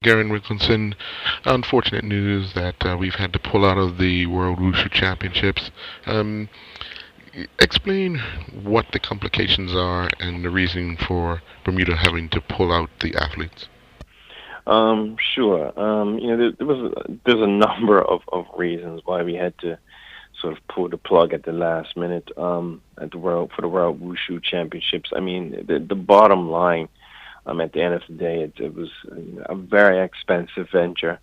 Garon Wilkinson. Unfortunate news that we've had to pull out of the World Wushu Championships. Um, Explain what the complications are and the reason for Bermuda having to pull out the athletes. Sure. There's a number of reasons why we had to sort of pull the plug at the last minute at the World Wushu Championships. I mean, the bottom line, at the end of the day, it was a very expensive venture,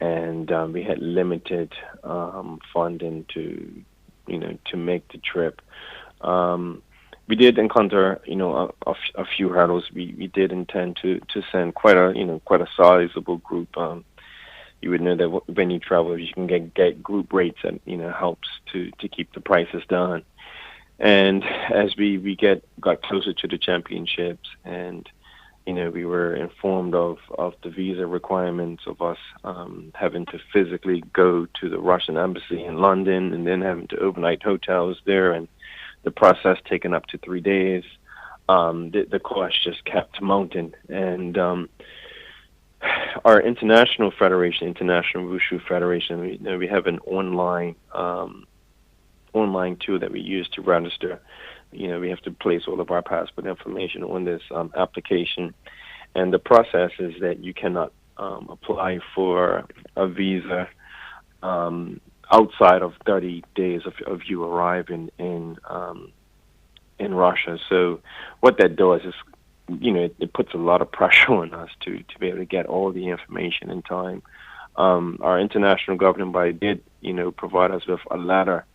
and we had limited funding to make the trip. Um, we did encounter, a few hurdles. We did intend to send quite a sizable group. You would know that when you travel, you can get group rates, and helps to keep the prices down. And as we got closer to the championships, and we were informed of the visa requirements of us having to physically go to the Russian embassy in London, and then having to overnight hotels there, and the process taking up to 3 days. The cost just kept mounting, and our international federation, International Wushu Federation, we have an online tool that we use to register. We have to place all of our passport information on this application, and the process is that you cannot apply for a visa outside of 30 days of you arriving in Russia. So what that does is, it puts a lot of pressure on us to be able to get all the information in time. Our international governing body did, provide us with a letter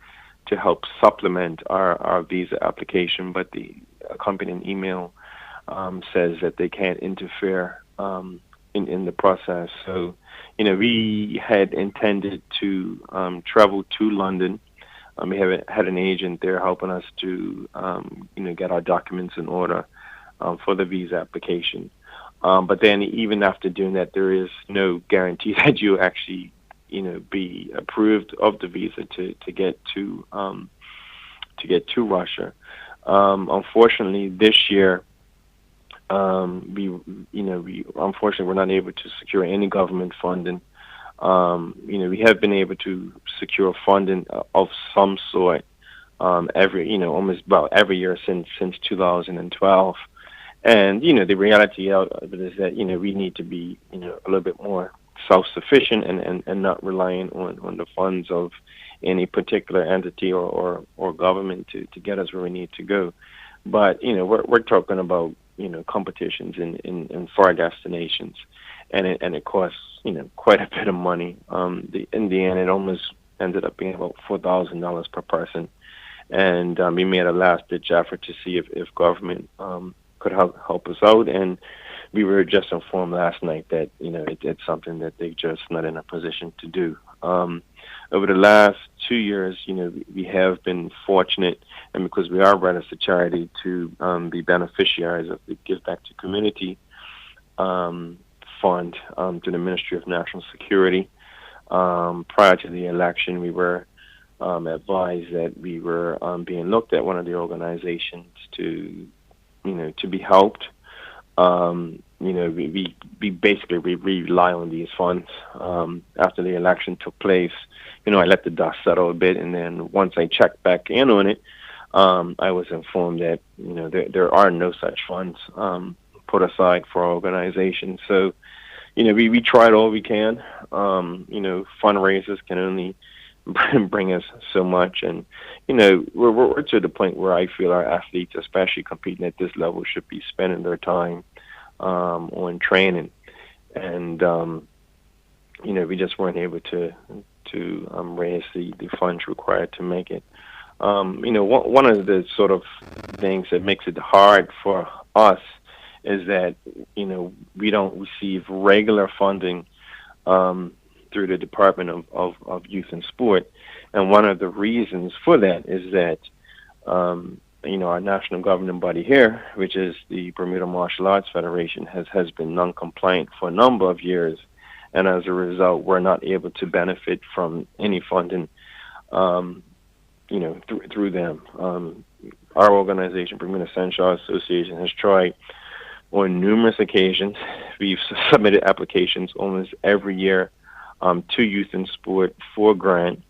to help supplement our visa application, but the accompanying email says that they can't interfere in the process. So, we had intended to travel to London. We had an agent there helping us to, get our documents in order for the visa application. But then even after doing that, there is no guarantee that you actually, be approved of the visa to get to Russia. Unfortunately, this year, we unfortunately were not able to secure any government funding. We have been able to secure funding of some sort almost about every year since 2012. And the reality of it is that we need to be a little bit more self-sufficient, and not relying on the funds of any particular entity or government to get us where we need to go. But we're talking about competitions in far destinations, and it costs quite a bit of money. In the end, it almost ended up being about $4,000 per person, and we made a last-ditch effort to see if government could help us out, and we were just informed last night that it's something that they're just not in a position to do. Over the last 2 years, we have been fortunate, and because we are a registered charity, to be beneficiaries of the Give Back to Community fund to the Ministry of National Security. Prior to the election, we were advised that we were being looked at one of the organizations to be helped. We basically rely on these funds. After the election took place, I let the dust settle a bit, and then once I checked back in on it, I was informed that there are no such funds put aside for our organization. So, we tried all we can. Fundraisers can only bring us so much, and we're to the point where I feel our athletes, especially competing at this level, should be spending their time on training, and we just weren't able to raise the funds required to make it. One of the sort of things that makes it hard for us is that we don't receive regular funding through the Department of Youth and Sport, and one of the reasons for that is that our national governing body here, which is the Bermuda Martial Arts Federation, has been non-compliant for a number of years, and as a result, we're not able to benefit from any funding, through them. Our organization, Bermuda Central Association, has tried on numerous occasions. We've submitted applications almost every year to Youth in Sport for grant.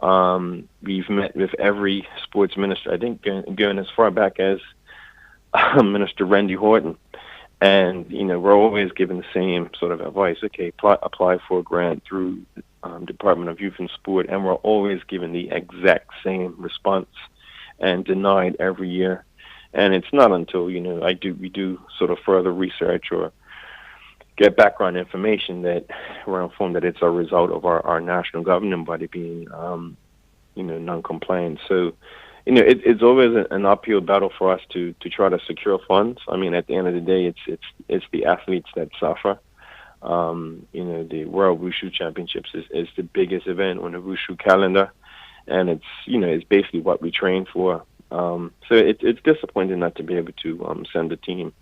We've met with every sports minister, I think going as far back as Minister Randy Horton. And, we're always given the same sort of advice. Okay, apply for a grant through Department of Youth and Sport, and we're always given the exact same response and denied every year. And it's not until, we do sort of further research or get background information that we're informed that it's a result of our national governing body being, non-compliant. So, it's always an uphill battle for us to try to secure funds. I mean, at the end of the day, it's the athletes that suffer. The World Wushu Championships is the biggest event on the Wushu calendar, and it's basically what we train for. So it's disappointing not to be able to send a team.